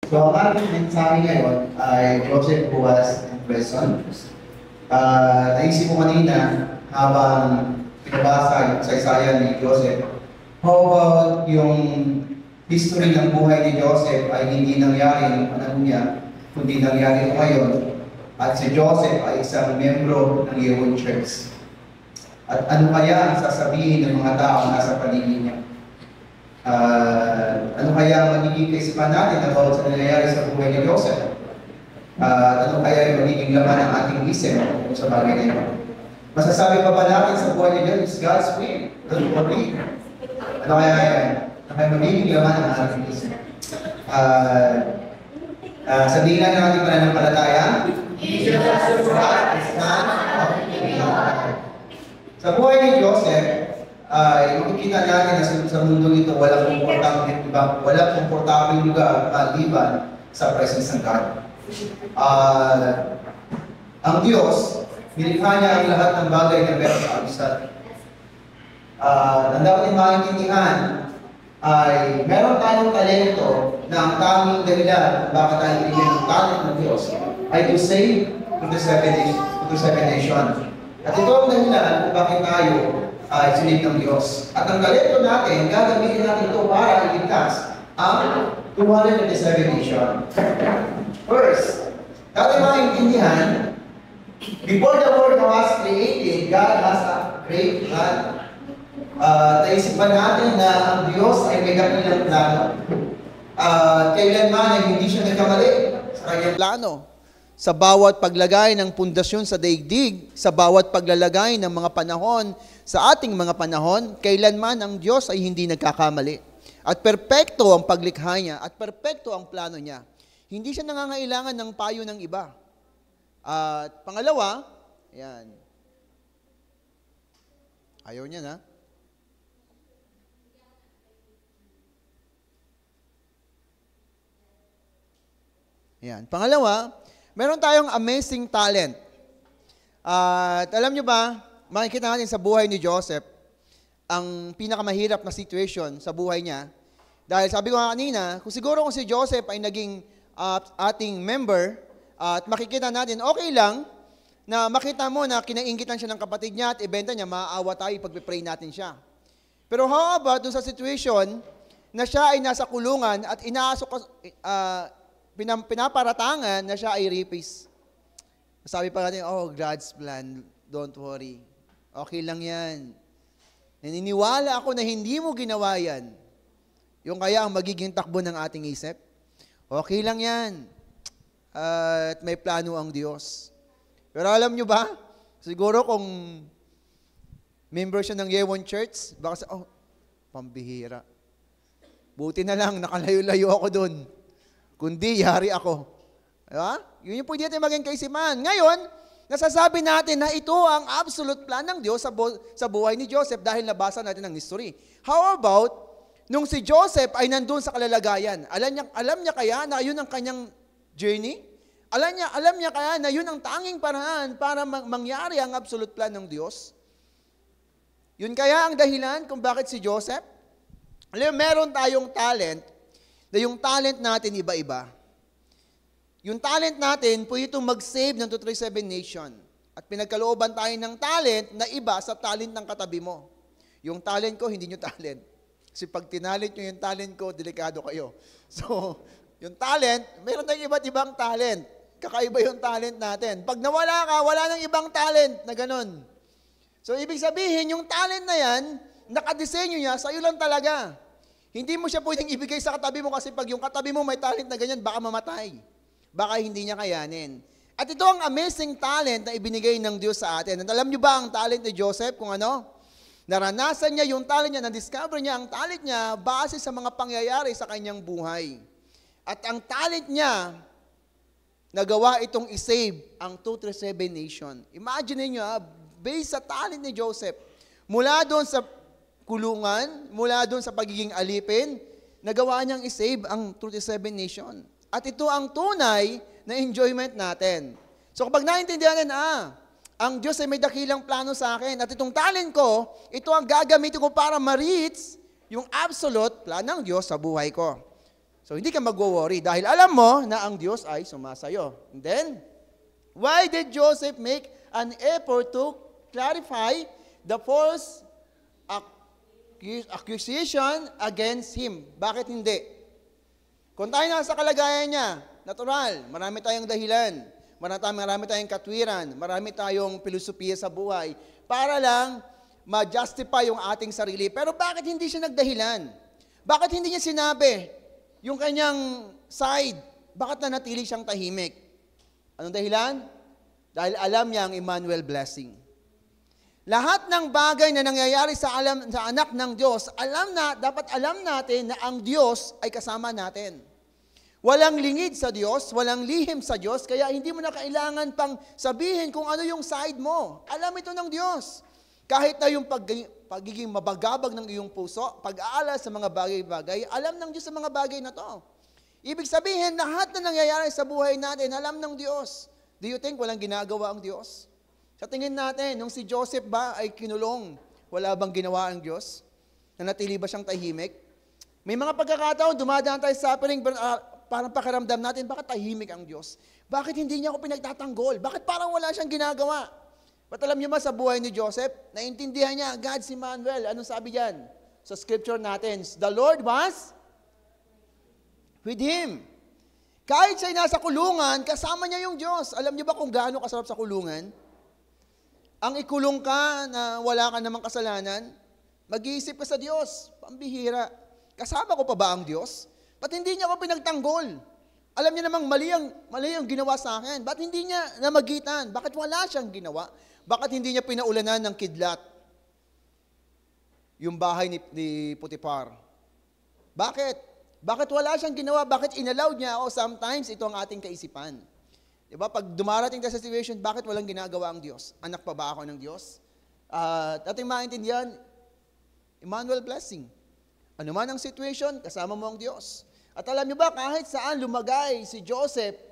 So, ang ating mensahe ngayon ay Joseph who was in prison. Naisip ko kanina habang pinabasa yung saysayan ni Joseph, how about yung history ng buhay ni Joseph ay hindi nangyari ng panahon niya, kundi nangyari ngayon. At si Joseph ay isang membro ng Yewon Church. At ano kaya ang sasabihin ng mga tao nasa paligid niya? Ano kaya magiging kaisipan natin about sa nangyayari sa buhay ni Joseph? Ano kaya yung magiging laman ng ating isip sa bagay na ito? Masasabi pa ba natin sa buhay ni Joseph is God's will? Don't worry. Ano kaya yan? Ano kaya magiging laman ng ating isip? Sabihin lang natin pananampalataya. Jesus Christ is Son of God. Sa buhay ni Joseph, makikita natin na sa mundo ito walang komportableng lugar maliban sa presence ng God. Ang Diyos, nilikha niya ang lahat ng bagay na meron sa kabisan. Ang dapat maintindihan ay meron tayong talento na ang tanging dahilan bakit tayo binigyan ng talent ng Diyos ay to save to the seven nations. At ito ang dahilan kung bakit tayo sinip ng Diyos. At ang talento natin, gagamitin natin ito para iligtas ang 257 nation. First, dapat maintindihan, before the world was created, God has a great plan. Naisipan natin na ang Diyos ay may dakilang plano. Kailanman ay hindi siya nagkamali sa kanyang plano. Sa bawat paglagay ng pundasyon sa daigdig, sa bawat paglalagay ng mga panahon, sa ating mga panahon, kailanman ang Diyos ay hindi nagkakamali. At perpekto ang paglikha niya, at perpekto ang plano niya. Hindi siya nangangailangan ng payo ng iba. At pangalawa, yan. Ayaw niya na. Yan. Pangalawa, meron tayong amazing talent. At alam nyo ba, makikita natin sa buhay ni Joseph, ang pinakamahirap na situation sa buhay niya. Dahil sabi ko nga kanina, kung si Joseph ay naging ating member, at makikita natin, okay lang, na makita mo na kinainggitan siya ng kapatid niya at ibenta niya, maaawa tayo, pag-pray natin siya. Pero how about dun sa situation, na siya ay nasa kulungan at pinaparatangan na siya ay rapist. Sabi pa natin, oh, God's plan, don't worry. Okay lang yan. Naniniwala ako na hindi mo ginawa yan. Yung kaya ang magiging takbo ng ating isip. Okay lang yan. At may plano ang Diyos. Pero alam nyo ba, siguro kung member siya ng Yewon Church, baka pambihira. Buti na lang, nakalayo-layo ako dun. Kundi, yari ako. Diba? Yun yung pwede natin maging kaisipan. Ngayon, nasasabi natin na ito ang absolute plan ng Diyos sa buhay ni Joseph dahil nabasa natin ang history. How about, nung si Joseph ay nandun sa kalalagayan, alam niya kaya na yun ang kanyang journey? Alam niya kaya na yun ang tanging paraan para mangyari ang absolute plan ng Diyos? Yun kaya ang dahilan kung bakit si Joseph? Alam, meron tayong talent, na yung talent natin iba-iba. Yung talent natin, pwede itong mag-save ng 237 nation. At pinagkalooban tayo ng talent na iba sa talent ng katabi mo. Yung talent ko, hindi nyo talent. Kasi pag tinalent nyo yung talent ko, delikado kayo. So, yung talent, mayroon tayong iba't ibang talent. Kakaiba yung talent natin. Pag nawala ka, wala nang ibang talent na ganun. So, ibig sabihin, yung talent na yan, nakadesenyo niya, sa'yo lang talaga. Hindi mo siya pwedeng ibigay sa katabi mo kasi pag yung katabi mo may talent na ganyan, baka mamatay. Baka hindi niya kayanin. At ito ang amazing talent na ibinigay ng Diyos sa atin. At alam niyo ba ang talent ni Joseph kung ano? Naranasan niya yung talent niya, na-discover niya ang talent niya base sa mga pangyayari sa kanyang buhay. At ang talent niya, nagawa itong isave ang 237 nation. Imagine niyo, based sa talent ni Joseph, mula doon sa kulungan, mula doon sa pagiging alipin, nagawa niyang isave ang 237 nation. At ito ang tunay na enjoyment natin. So kapag naintindihan natin, ang Diyos ay may dakilang plano sa akin, at itong talent ko, ito ang gagamitin ko para ma-reach yung absolute plan ng Diyos sa buhay ko. So, hindi ka magwo-worry dahil alam mo na ang Diyos ay sumasayo. And then, why did Joseph make an effort to clarify the false accusation against him? Bakit hindi? Kung tayo nasa kalagayan niya, natural, marami tayong dahilan, marami tayong katwiran, marami tayong filosofiya sa buhay, para lang ma-justify yung ating sarili. Pero bakit hindi siya nagdahilan? Bakit hindi niya sinabi yung kanyang side? Bakit nanatili siyang tahimik? Anong dahilan? Dahil alam niya ang Emmanuel blessing. Lahat ng bagay na nangyayari sa anak ng Diyos, dapat alam natin na ang Diyos ay kasama natin. Walang lingid sa Diyos, walang lihim sa Diyos, kaya hindi mo na kailangan pang sabihin kung ano yung side mo. Alam ito ng Diyos. Kahit na yung pagiging mabagabag ng iyong puso, pag-aalala sa mga bagay-bagay, alam ng Diyos sa mga bagay na to. Ibig sabihin, lahat na nangyayari sa buhay natin, alam ng Diyos. Do you think walang ginagawa ang Diyos? Sa tingin natin, nung si Joseph ba ay kinulong, wala bang ginawa ang Diyos? Nanatili ba siyang tahimik? May mga pagkakataon, dumadaan tayo sa suffering, parang pakiramdam natin, bakit tahimik ang Diyos? Bakit hindi niya ako pinagtatanggol? Bakit parang wala siyang ginagawa? Ba't alam niyo ba sa buhay ni Joseph, naintindihan niya, God's Emmanuel. Anong sabi diyan? Sa scripture natin, the Lord was with him. Kahit siya'y nasa kulungan, kasama niya yung Diyos. Alam niyo ba kung gaano kasarap sa kulungan? Ang ikulong ka na wala ka namang kasalanan, mag-iisip ka sa Diyos. Pambihira. Kasama ko pa ba ang Diyos? Ba't hindi niya ako pinagtanggol? Alam niya namang mali ang ginawa sa akin. Ba't hindi niya namagitan? Bakit wala siyang ginawa? Bakit hindi niya pinaulanan ng kidlat yung bahay ni Potiphar? Bakit? Bakit wala siyang ginawa? Bakit inallowed niya? O sometimes, ito ang ating kaisipan. Diba? Pag dumarating tayo sa situation, bakit walang ginagawa ang Diyos? Anak pa ba ako ng Diyos? Ating maintindihan, Emmanuel blessing. Ano man ang situation, kasama mo ang Diyos. At alam niyo ba, kahit saan lumagay si Joseph,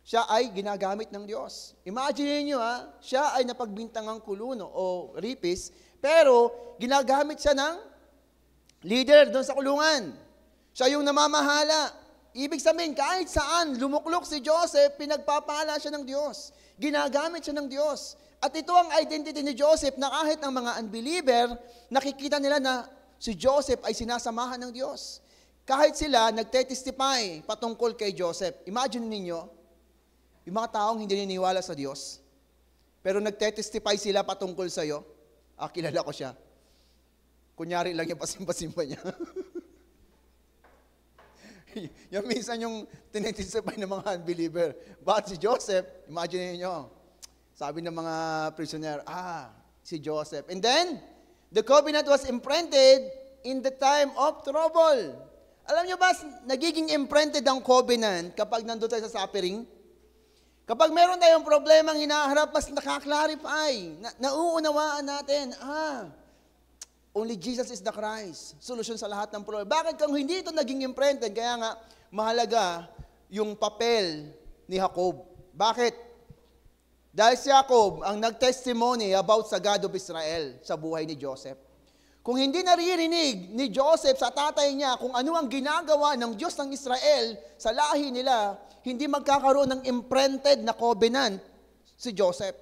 siya ay ginagamit ng Diyos. Imagine niyo siya ay napagbintangang kuluno o ripis, pero ginagamit siya ng leader doon sa kulungan. Siya yung namamahala. Ibig sabihin, kahit saan lumuklok si Joseph, pinagpapala siya ng Diyos. Ginagamit siya ng Diyos. At ito ang identity ni Joseph na kahit ang mga unbeliever, nakikita nila na si Joseph ay sinasamahan ng Diyos. Kahit sila nagte-testify patungkol kay Joseph. Imagine ninyo, yung mga taong hindi niniwala sa Diyos, pero nagte-testify sila patungkol sa iyo. Kilala ko siya. Kunyari lang yung pasimpa-simpa niya. Yung minsan yung tinetestify ng mga unbeliever. But si Joseph, imagine niyo, sabi ng mga prisoner, si Joseph. And then, the covenant was imprinted in the time of trouble. Alam niyo ba, nagiging imprinted ang covenant kapag nandun tayo sa suffering? Kapag meron tayong problemang hinaharap, mas nakaklarify, nauunawaan natin, only Jesus is the Christ. Solusyon sa lahat ng problema. Bakit kung hindi ito naging imprinted? Kaya nga, mahalaga yung papel ni Jacob. Bakit? Dahil si Jacob ang nag-testimony about sa God of Israel sa buhay ni Joseph. Kung hindi naririnig ni Joseph sa tatay niya kung ano ang ginagawa ng Diyos ng Israel sa lahi nila, hindi magkakaroon ng imprinted na covenant si Joseph.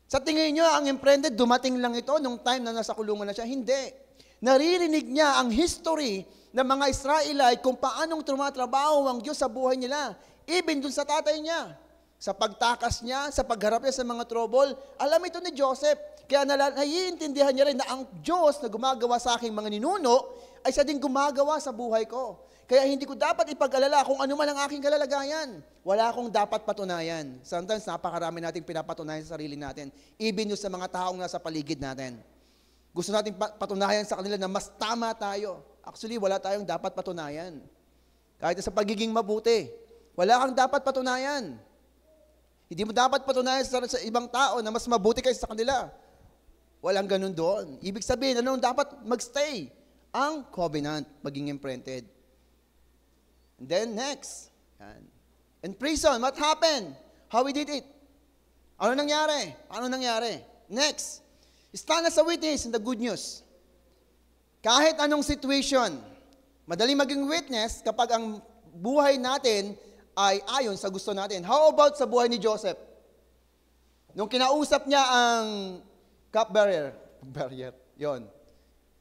Sa tingin niyo, ang imprinted, dumating lang ito nung time na nasa kulungan na siya? Hindi. Naririnig niya ang history ng mga Israelite kung paanong tumatrabaho ang Diyos sa buhay nila. Even dun sa tatay niya. Sa pagtakas niya, sa pagharap niya sa mga trouble, alam ito ni Joseph. Kaya naiintindihan niya rin na ang Diyos na gumagawa sa aking mga ninuno, ay siya din gumagawa sa buhay ko. Kaya hindi ko dapat ipag-alala kung ano man ang aking kalalagayan. Wala akong dapat patunayan. Sometimes napakarami nating pinapatunayan sa sarili natin. Even sa mga taong nasa paligid natin. Gusto nating patunayan sa kanila na mas tama tayo. Actually, wala tayong dapat patunayan. Kahit sa pagiging mabuti, wala kang dapat patunayan. Hindi mo dapat patunayan sa ibang tao na mas mabuti kaysa sa kanila. Walang ganun doon. Ibig sabihin, anong dapat magstay? Ang covenant, maging imprinted. And then next, in prison, what happened? How we did it? Ano nangyari? Ano nangyari? Next, stand as a witness in the good news. Kahit anong situation, Madaling maging witness kapag ang buhay natin ay ayon sa gusto natin. How about sa buhay ni Joseph? Nung kinausap niya ang cupbearer, yon.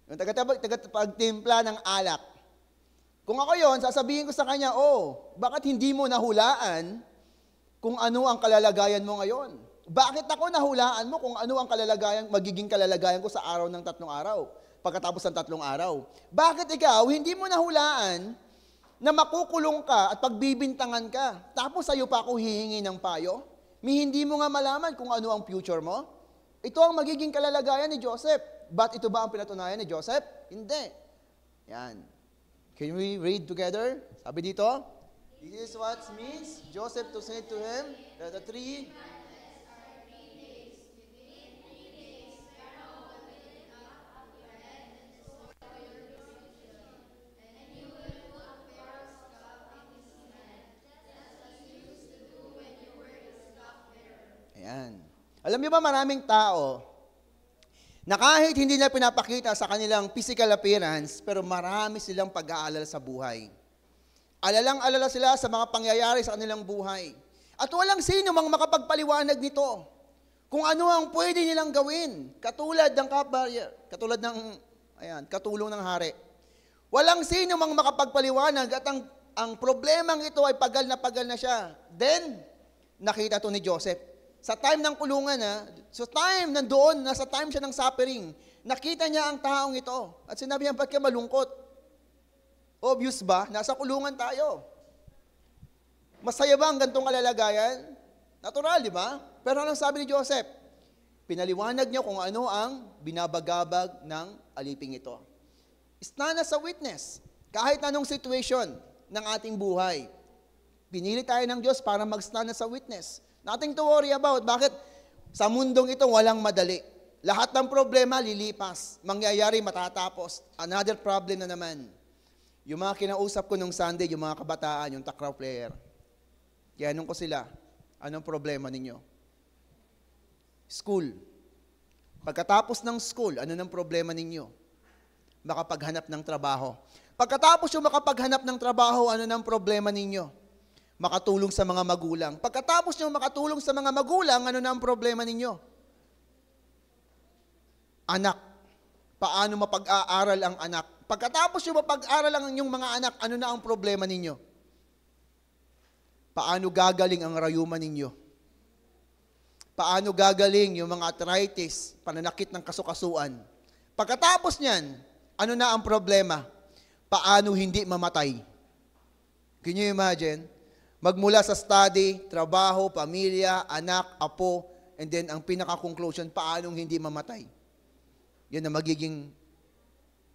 Yung tagapagtimpla ng alak. Kung ako yon, sasabihin ko sa kanya, bakit hindi mo nahulaan kung ano ang kalalagayan mo ngayon? Bakit ako nahulaan mo kung ano ang magiging kalalagayan ko sa araw ng 3 araw, pagkatapos ng 3 araw? Bakit ikaw, hindi mo nahulaan na makukulong ka at pagbibintangan ka, tapos sa'yo pa ako hihingi ng payo? Hindi mo nga malaman kung ano ang future mo? Ito ang magiging kalalagayan ni Joseph. But ito ba ang pinatunayan ni Joseph? Hindi. Yan. Can we read together? Sabi dito, this is what means Joseph to say to him that the three Ayan. Alam niyo ba maraming tao na kahit hindi na pinapakita sa kanilang physical appearance, pero marami silang pag-aalala sa buhay. Alalang-alala sila sa mga pangyayari sa kanilang buhay. At walang sino mang makapagpaliwanag nito kung ano ang pwede nilang gawin. Katulad ng katulong ng hari. Walang sino mang makapagpaliwanag at ang problemang ito ay pagal na siya. Then, nakita to ni Joseph. Sa time ng kulungan, nasa time siya ng suffering, nakita niya ang taong ito. At sinabi niya, ba't ka malungkot? Obvious ba? Nasa kulungan tayo. Masaya ba ang gantong kalalagayan? Natural, di ba? Pero anong sabi ni Joseph? Pinaliwanag niya kung ano ang binabagabag ng aliping ito. Stand as a witness. Kahit anong situation ng ating buhay, pinili tayo ng Diyos para mag-stand as a witness. Nothing to worry about. Bakit? Sa mundong ito, walang madali. Lahat ng problema, lilipas. Mangyayari, matatapos. Another problem na naman. Yung mga kinausap ko nung Sunday, yung mga kabataan, yung takraw player. Kaya anong ko sila, anong problema ninyo? School. Pagkatapos ng school, ano ng problema ninyo? Makapaghanap ng trabaho. Pagkatapos yung makapaghanap ng trabaho, ano ng problema ninyo? Makatulong sa mga magulang. Pagkatapos nyo makatulong sa mga magulang, ano na ang problema ninyo? Anak. Paano mapag-aaral ang anak? Pagkatapos nyo mapag-aaral ang inyong mga anak, ano na ang problema ninyo? Paano gagaling ang rayuman ninyo? Paano gagaling yung mga arthritis, pananakit ng kasukasuan? Pagkatapos niyan, ano na ang problema? Paano hindi mamatay? Can you imagine? Magmula sa study, trabaho, pamilya, anak, apo, and then ang pinaka-conclusion, paanong hindi mamatay? Yun ang magiging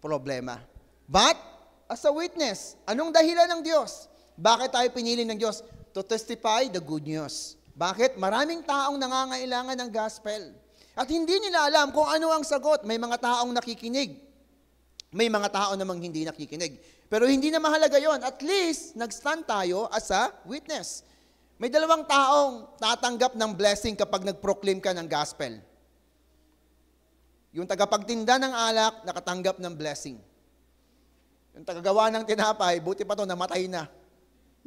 problema. But, as a witness, anong dahilan ng Diyos? Bakit tayo pinili ng Diyos? To testify the good news. Bakit? Maraming taong nangangailangan ng gospel. At hindi nila alam kung ano ang sagot. May mga taong nakikinig. May mga tao namang hindi nakikinig. Pero hindi na mahalaga yon. At least, nag-stand tayo as a witness. May 2 taong tatanggap ng blessing kapag nag-proclaim ka ng gospel. Yung tagapagtinda ng alak, nakatanggap ng blessing. Yung tagagawa ng tinapay, buti pa to, namatay na.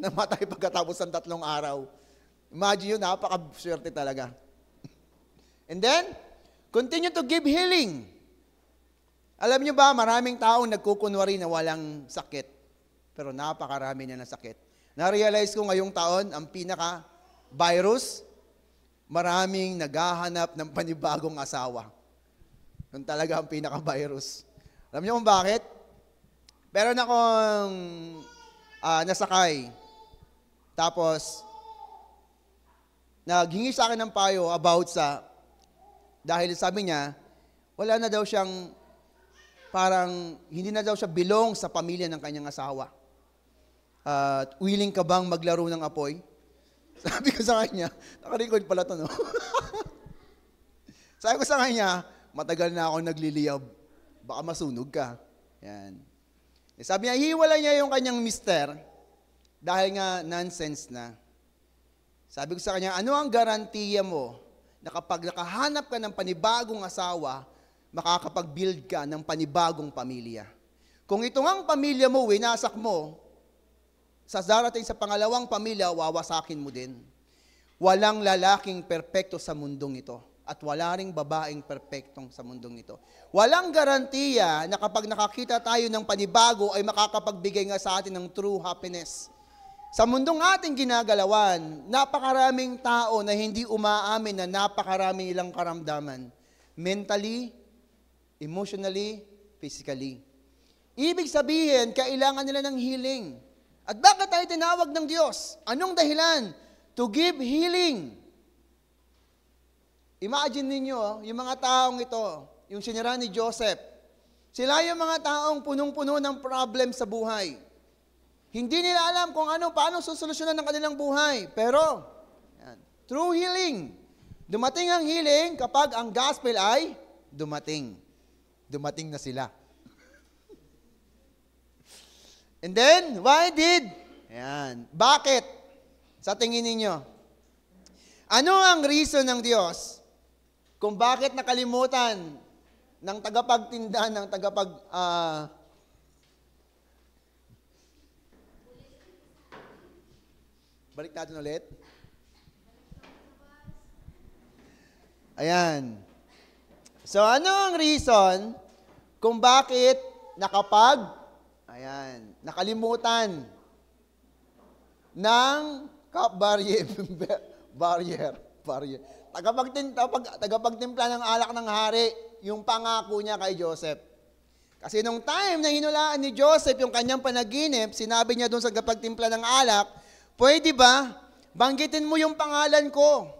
Namatay pagkatapos ng 3 araw. Imagine yun, napaka-swerte talaga. And then, continue to give healing. Alam niyo ba, maraming taong nagkukunwari na walang sakit. Pero napakarami na ng sakit. Na-realize ko ngayong taon, ang pinaka-virus, maraming naghahanap ng panibagong asawa. Yun talaga ang pinaka-virus. Alam niyo kung bakit? Meron akong nasakay. Tapos, naghingi sa akin ng payo about dahil sabi niya, wala na daw siyang parang hindi na daw siya belong sa pamilya ng kanyang asawa. Willing ka bang maglaro ng apoy? Sabi ko sa kanya, naka-record pala to, no? Sabi ko sa kanya, matagal na ako nagliliyab. Baka masunog ka. Yan. Sabi niya, hiwalay niya yung kanyang mister dahil nga nonsense na. Sabi ko sa kanya, ano ang garantiya mo na kapag nakahanap ka ng panibagong asawa, makakapag-build ka ng panibagong pamilya? Kung ito ngang pamilya mo, winasak mo, sa darating sa pangalawang pamilya, wawasakin mo din. Walang lalaking perpekto sa mundong ito. At wala ring babaeng perpektong sa mundong ito. Walang garantiya na kapag nakakita tayo ng panibago ay makakapagbigay nga sa atin ng true happiness. Sa mundong ating ginagalawan, napakaraming tao na hindi umaamin na napakarami nilang karamdaman. Mentally, emotionally, physically. Ibig sabihin, kailangan nila ng healing. At bakit tayo tinawag ng Diyos? Anong dahilan? To give healing. Imagine ninyo, yung mga taong ito, yung sinira ni Joseph, sila yung mga taong punong-puno ng problem sa buhay. Hindi nila alam kung paano susolusyonan ng kanilang buhay. Pero, yan, true healing. Dumating ang healing kapag ang gospel ay dumating. Dumating na sila. And then, why did? Yan. Bakit? Sa tingin ninyo. Ano ang reason ng Diyos kung bakit nakalimutan ng tagapagtinda, ng balik natin ulit. Ayan. So, ano ang reason kung bakit nakalimutan ng barrier. Tagapagtimpla ng alak ng hari, yung pangako niya kay Joseph. Kasi nung time na hinulaan ni Joseph yung kanyang panaginip, sinabi niya doon sa tagapagtimpla ng alak, pwede ba, banggitin mo yung pangalan ko.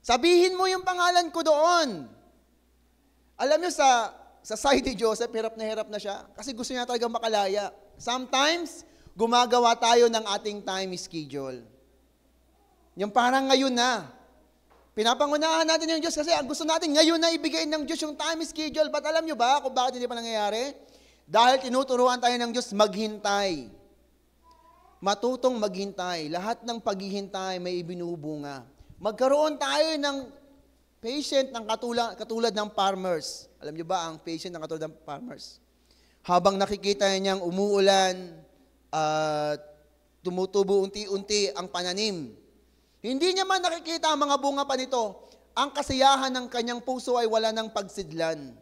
Sabihin mo yung pangalan ko doon. Alam niyo, sa side ni Joseph, hirap na siya. Kasi gusto niya talaga makalaya. Sometimes, gumagawa tayo ng ating time schedule. Yung parang ngayon na. Pinapangunahan natin yung Diyos kasi ang gusto natin ngayon na ibigay ng Diyos yung time schedule. But alam niyo ba kung bakit hindi pa nangyayari? Dahil tinuturuan tayo ng Diyos maghintay. Matutong maghintay. Lahat ng paghihintay may ibinubunga. Magkaroon tayo ng patient ng katulad ng farmers. Alam niyo ba ang patient ng katulad ng farmers? Habang nakikita niyang umuulan at tumutubo unti-unti ang pananim. Hindi niya man nakikita ang mga bunga pa nito. Ang kasiyahan ng kanyang puso ay wala ng pagsidlan.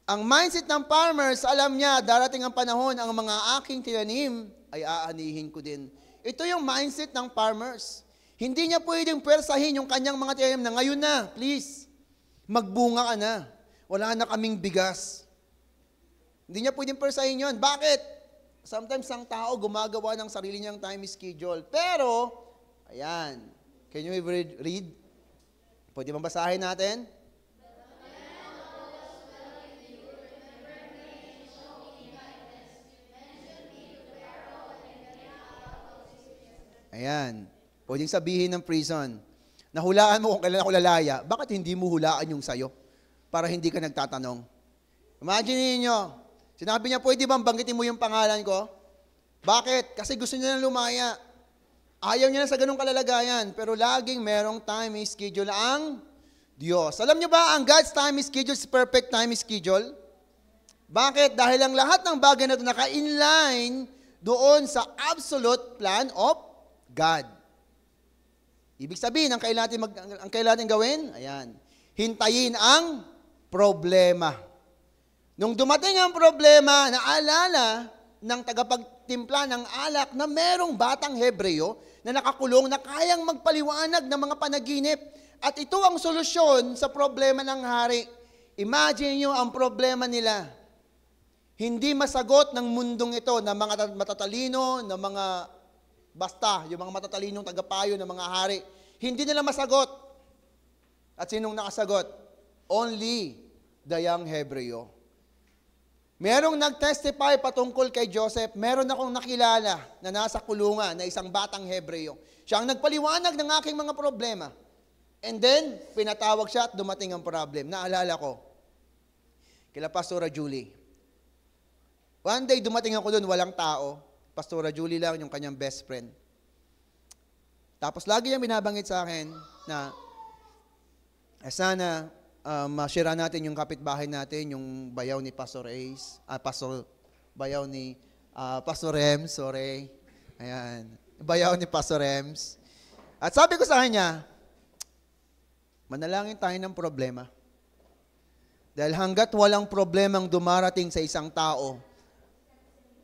Ang mindset ng farmers, alam niya, darating ang panahon, ang mga aking tinanim ay aanihin ko din. Ito yung mindset ng farmers. Hindi niya pwedeng pwersahin yung kanyang mga tinanim na ngayon na, please, magbunga ka na. Wala na kaming bigas. Hindi niya pwedeng pwersahin yun. Bakit? Sometimes ang tao gumagawa ng sarili niyang time schedule. Pero, ayan. Can you read? Pwede bang basahin natin? Ayan. Pwedeng sabihin ng prison, nahulaan mo kung kailan ako lalaya, bakit hindi mo hulaan yung sayo? Para hindi ka nagtatanong. Imagine niyo, sinabi niya, pwede bang banggitin mo yung pangalan ko? Bakit? Kasi gusto niya na lumaya. Ayaw niya na sa ganung kalalagayan, pero laging merong time schedule ang Diyos. Alam niyo ba, ang God's time schedule is perfect time schedule? Bakit? Dahil ang lahat ng bagay na ito naka-inline doon sa absolute plan of God. Ibig sabihin, ang kailangan gawin, ayan, hintayin ang problema. Nung dumating ang problema, naalala ng tagapagtimpla ng alak na merong batang Hebreo na nakakulong na kayang magpaliwanag ng mga panaginip. At ito ang solusyon sa problema ng hari. Imagine nyo ang problema nila. Hindi masagot ng mundong ito ng mga matatalino, ng mga yung mga matatalinong tagapayo ng mga hari. Hindi nila masagot. At sinong nakasagot? Only the young Hebreo. Merong nag-testify patungkol kay Joseph, meron akong nakilala na nasa kulungan na isang batang Hebreo. Siya ang nagpaliwanag ng aking mga problema. And then, pinatawag siya at dumating ang problem. Naalala ko, kila Pastora Julie. One day, dumating ako doon, walang tao. Pastora Julie lang, yung kanyang best friend. Tapos lagi niyang binabanggit sa akin na sana ma-share natin yung kapitbahay natin, yung bayaw ni Pastor Ace, Pastor Bayaw ni Pastor Rems, sorry. Ayan. Bayaw ni Pastor Rems. At sabi ko sa kanya, manalangin tayo ng problema. Dahil hanggat walang problemang dumarating sa isang tao,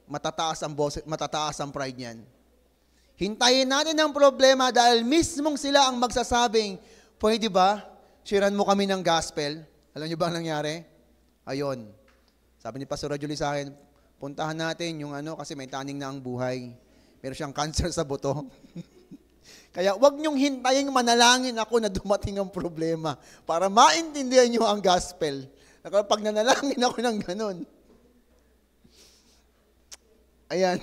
matataas ang boses, matataas ang pride niyan. Hintayin natin ang problema dahil mismong sila ang magsasabing, pwede ba, sharean mo kami ng gospel? Alam niyo ba ang nangyari? Ayon. Sabi ni Pastor Julie sa akin, puntahan natin yung kasi may taning na ang buhay. Meron siyang cancer sa buto. Kaya wag niyong hintayin manalangin ako na dumating ang problema para maintindihan niyo ang gospel. Pag nanalangin ako ng ganun. Ayan.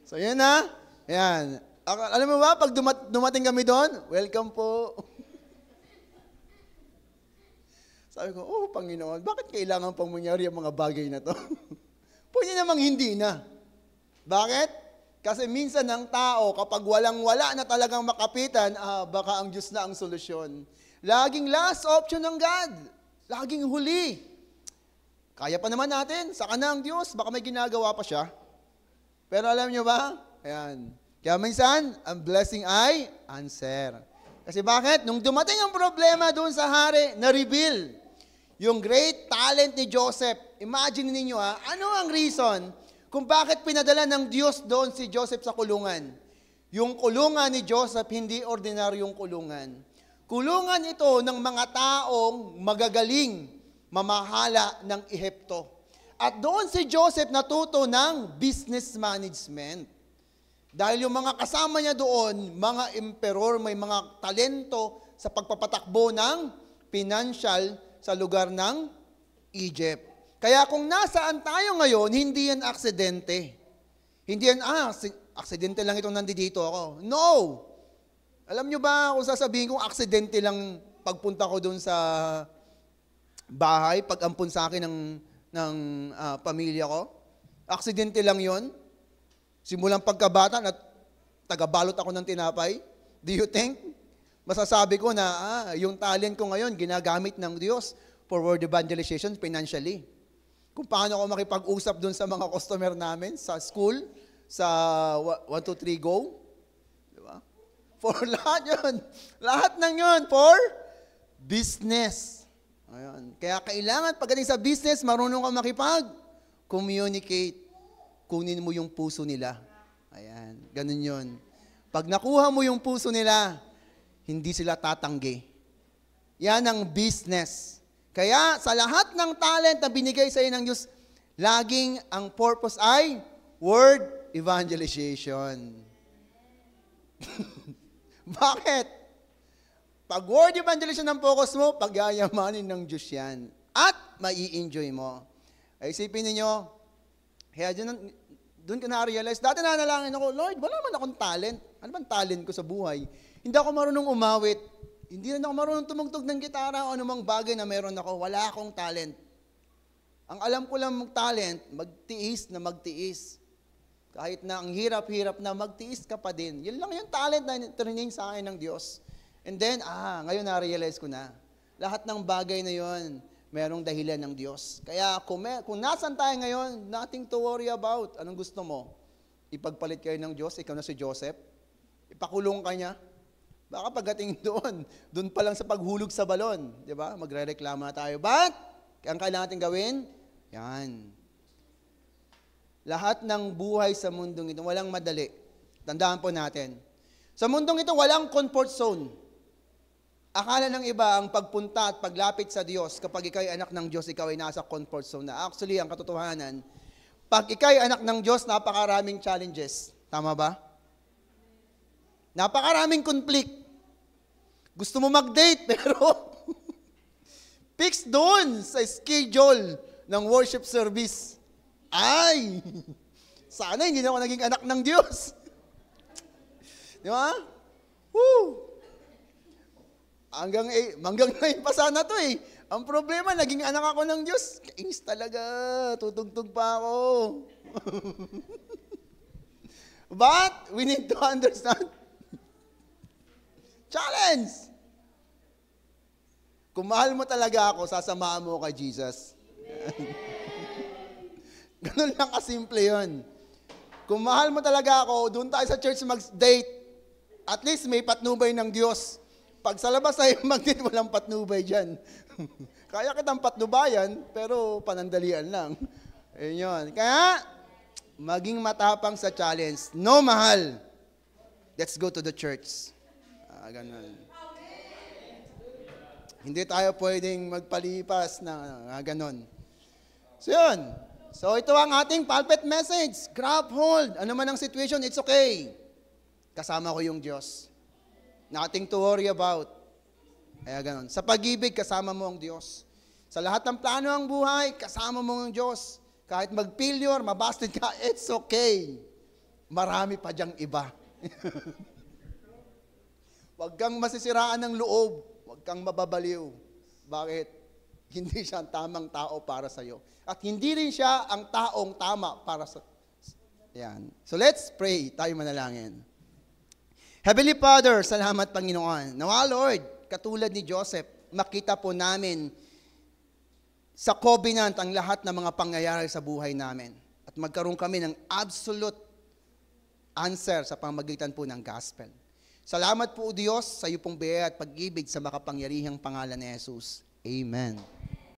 So, yan na. Ayan. Alam mo ba, pag dumating kami doon, welcome po. Sabi ko, oh, Panginoon, bakit kailangan pang mangyari ang mga bagay na to? Pwede namang hindi na. Bakit? Kasi minsan ng tao, kapag walang-wala na talagang makapitan, baka ang Diyos na ang solusyon. Laging last option ng God. Laging huli. Kaya pa naman natin, saka na ang Diyos, baka may ginagawa pa siya. Pero alam nyo ba? Ayan. Kaya minsan, ang blessing ay answer. Kasi bakit? Nung dumating ang problema doon sa hari, na-reveal yung great talent ni Joseph. Imagine ninyo ano ang reason kung bakit pinadala ng Diyos doon si Joseph sa kulungan? Yung kulungan ni Joseph, hindi ordinaryong kulungan. Kulungan ito ng mga taong magagaling, mamahala ng Ehipto. At doon si Joseph natuto ng business management. Dahil yung mga kasama niya doon, mga emperor, may mga talento sa pagpapatakbo ng financial sa lugar ng Egypt. Kaya kung nasaan tayo ngayon, hindi yan aksidente. Hindi yan, aksidente lang itong nandito ako. No! Alam nyo ba kung sasabihin kong aksidente lang pagpunta ko doon sa bahay, pag-ampun sa akin ng pamilya ko? Aksidente lang yon. Simulang pagkabata na tagabalot ako ng tinapay. Do you think? Masasabi ko na yung talent ko ngayon ginagamit ng Diyos for word evangelization financially. Kung paano ako makipag-usap dun sa mga customer namin, sa school, sa 1, 2, 3, go. Diba? For lahat yun. Lahat ng yun for business. Ayun. Kaya kailangan pagdating sa business, marunong ka makipag-communicate. Kunin mo yung puso nila. Ayan. Ganun yun. Pag nakuha mo yung puso nila, hindi sila tatanggi. Yan ang business. Kaya sa lahat ng talent na binigay sa iyo ng Diyos, laging ang purpose ay word evangelization. Bakit? Pag word evangelization ang focus mo, pagyayamanin ng Diyos yan. At mai-enjoy mo. Ay, isipin ninyo, kaya doon ka na-realize, dati nanalangin ako, Lord, wala man akong talent. Ano bang talent ko sa buhay? Hindi ako marunong umawit. Hindi rin ako marunong tumugtog ng gitara o anumang bagay na meron ako. Wala akong talent. Ang alam ko lang talent, magtiis na magtiis. Kahit na ang hirap-hirap na magtiis ka pa din. Yun lang yung talent na training sa akin ng Diyos. And then, ngayon na-realize ko na, lahat ng bagay na yon merong dahilan ng Diyos. Kaya kung nasan tayo ngayon, nothing to worry about. Anong gusto mo? Ipagpalit kayo ng Diyos, ikaw na si Joseph? Ipakulong ka niya? Baka pagdating doon pa lang sa paghulog sa balon, di ba? Magre-reklamo na tayo. But, ang kailangan natin gawin, yan. Lahat ng buhay sa mundong ito, walang madali. Tandaan po natin. Sa mundong ito, walang comfort zone. Akala ng iba, ang pagpunta at paglapit sa Diyos, kapag ikaw ay anak ng Diyos, ikaw ay nasa comfort zone na. Actually, ang katotohanan, pag ikaw ay anak ng Diyos, napakaraming challenges. Tama ba? Napakaraming conflict. Gusto mo mag-date, pero fix doon sa schedule ng worship service. Ay! Sana hindi na ako naging anak ng Diyos. Di ba? Woo! Hanggang 9 pa sana to eh. Ang problema, naging anak ako ng Diyos. Kainis talaga. Tutugtog pa ako. But, we need to understand. Challenge! Kung mahal mo talaga ako, sasamahan mo kay Jesus. Ganun lang kasimple yun. Kung mahal mo talaga ako, doon tayo sa church mag-date. At least may patnubay ng Diyos. Pag sa labas tayo mag-date, walang patnubay dyan. Kaya kitang patnubayan, pero panandalian lang. Ayun yun. Kaya, maging matapang sa challenge. No, mahal. Let's go to the church. Ganun. Hindi tayo pwedeng magpalipas na ganun. So yun. So ito ang ating pulpit message. Grab hold. Ano man ang situation, it's okay. Kasama ko yung Diyos. Nothing to worry about. Kaya ganun. Sa pag-ibig, kasama mo ang Diyos. Sa lahat ng plano ng buhay, kasama mo ang Diyos. Kahit mag-failure, mabasted ka, it's okay. Marami pa diyang iba. Huwag kang masisiraan ng loob. Huwag kang mababaliw. Bakit? Hindi siya ang tamang tao para sa iyo. At hindi rin siya ang taong tama para sa... Yan. So let's pray. Tayo manalangin. Heavenly Father, salamat Panginoon. Nawa Lord, katulad ni Joseph, makita po namin sa covenant ang lahat ng mga pangyayari sa buhay namin. At magkaroon kami ng absolute answer sa pamagitan po ng gospel. Salamat po Diyos sa iyo pong biyaya at pag-ibig sa makapangyarihang pangalan ni Jesus. Amen.